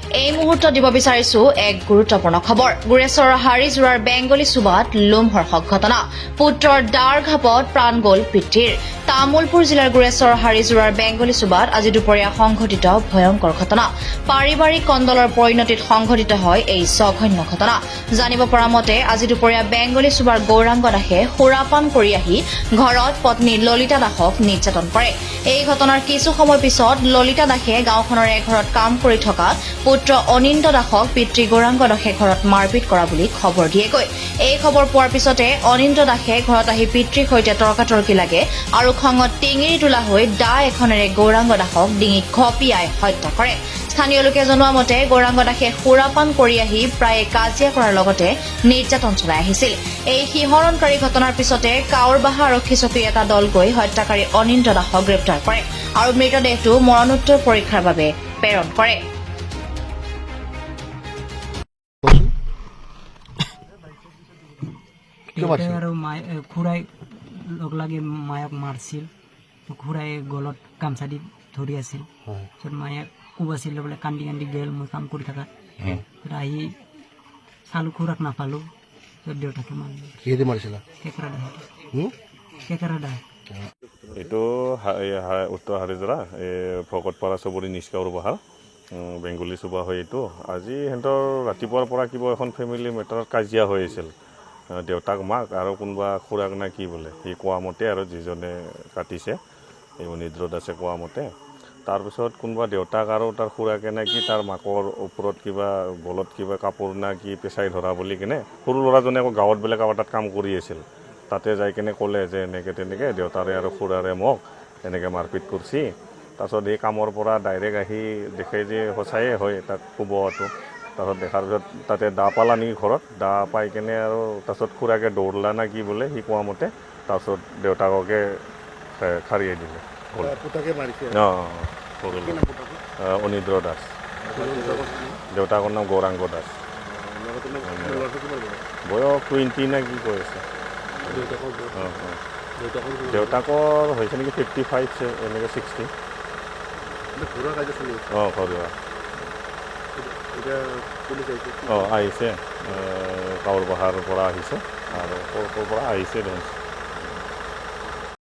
এই মুহূৰ্তত দিব বিচাৰিছো এক গুৰুত্বপূৰ্ণ খবৰ। গুৰেশ্বৰৰ হাৰিজোৰাৰ বেংগলী চুবাত লোমহৰ্ষক ঘটনা। পুত্ৰৰ দাৰ ঘাপত প্ৰাণ গ'ল পিতৃৰ। তামুলপুৰ জিলাৰ গুৰেশ্বৰৰ হাৰিজোৰাৰ বেংগলী চুবাত আজি দুপৰীয়া সংঘটিত ভয়ংকৰ ঘটনা। পাৰিবাৰিক কণ্ডলৰ পৰিণতিত সংঘটিত হয় এই জঘন্য ঘটনা। জানিব পৰা মতে আজি দুপৰীয়া বেংগলী চুবাৰ গৌৰাংগ দাসে সুৰাপান কৰি আহি ঘৰত পত্নী ললিতা দাসক নিৰ্যাতন কৰে। এই ঘটনাৰ কিছু সময় পিছত ললিতা দাসে গাঁওখনৰ এঘৰত কাম কৰি থকা পুত্ৰ অনিন্দ দাসক পিতৃ গৌৰাংগ দাসে ঘৰত মাৰপিট কৰা বুলি খবৰ দিয়েগৈ। এই খবৰ পোৱাৰ পিছতে অনিন্দ দাসে ঘৰত আহি পিতৃৰ সৈতে তৰ্কাতৰ্কি লাগে আৰু খঙত টিঙিৰি তোলা হৈ দা এখনেৰে গৌৰাংগ দাসক ডিঙিত ঘপিয়াই হত্যা কৰে। স্থানীয় লোকে জনোৱা মতে গৌৰাংগ দাসে সুৰাপান কৰি আহি প্ৰায়ে কাজিয়া কৰাৰ লগতে নিৰ্যাতন চলাই আহিছিল। এই শিহৰণকাৰী ঘটনাৰ পিছতে কাউৰবাহা আৰক্ষী চকীৰ এটা দল গৈ হত্যাকাৰী অনিন্দ দাসক গ্ৰেপ্তাৰ কৰে আৰু মৃতদেহটো মৰণোত্তৰ পৰীক্ষাৰ বাবে প্ৰেৰণ কৰে। আৰু খুৰাই লগ লাগি মায়াক মাৰিছিল। খুৰাই গলত গামছা দি ধৰি আছিল। পিছত মায়ে কোবাছিল বোলে, কান্দি কান্দি গেল মই কাম কৰি থকা। আহি চালোঁ খুৰাক নাপালোঁ। দেউতাকে মাৰিছিল। কেকেৰা দা এইটো উত্তৰ হাৰিজোৰা ভকতপাৰা চুবুৰী নিজ কাউৰবাহাৰ বেংগলী চুবা হয়। এইটো আজি সিহঁতৰ ৰাতিপুৱাৰ পৰা কিবা এখন ফেমিলি মেটাৰত কাজিয়া হৈ আছিল। দেউতাক মাক আৰু কোনোবা খুৰাক নে কি বোলে, সি কোৱা মতে আৰু যিজনে কাটিছে এই অনিন্দ্ৰ দাসে কোৱা মতে। তাৰপিছত কোনোবা দেউতাক আৰু তাৰ খুৰাকে নে কি তাৰ মাকৰ ওপৰত কিবা গলত কিবা কাপোৰ না কি পেচাই ধৰা বুলি কিনে সৰু ল'ৰাজনে আকৌ গাঁৱত বেলেগ কাৰোবাৰ তাত কাম কৰি আছিল। তাতে যাই কিনে ক'লে যে এনেকৈ তেনেকৈ দেউতাৰে আৰু খুৰাৰে মোক এনেকৈ মাৰপিট কৰিছে। তাৰপিছত এই কামৰ পৰা ডাইৰেক্ট আহি দেখে যে সঁচায়ে হয় তাক কোবোৱাটো। তাৰপিছত দেখাৰ পিছত তাতে দা পালা নেকি ঘৰত, দা পাই কেনে আৰু তাৰপিছত খুৰাকে দৌৰলা না কি বোলে সি কোৱা মতে। তাৰপিছত দেউতাককে খাৰিয়াই দিলে। অনিন্দ্ৰ দাস, দেউতাকৰ নাম গৌৰাংগ দাস। বয়স 20 নে কি কৈ আছে। দেউতাকৰ হৈছে নেকি 55 এনেকৈ 60। ঘৰুৱা আহিছে কাউৰবাহাৰ পৰা আহিছে আৰু ক'ৰ পৰা আহিছে দেখোন।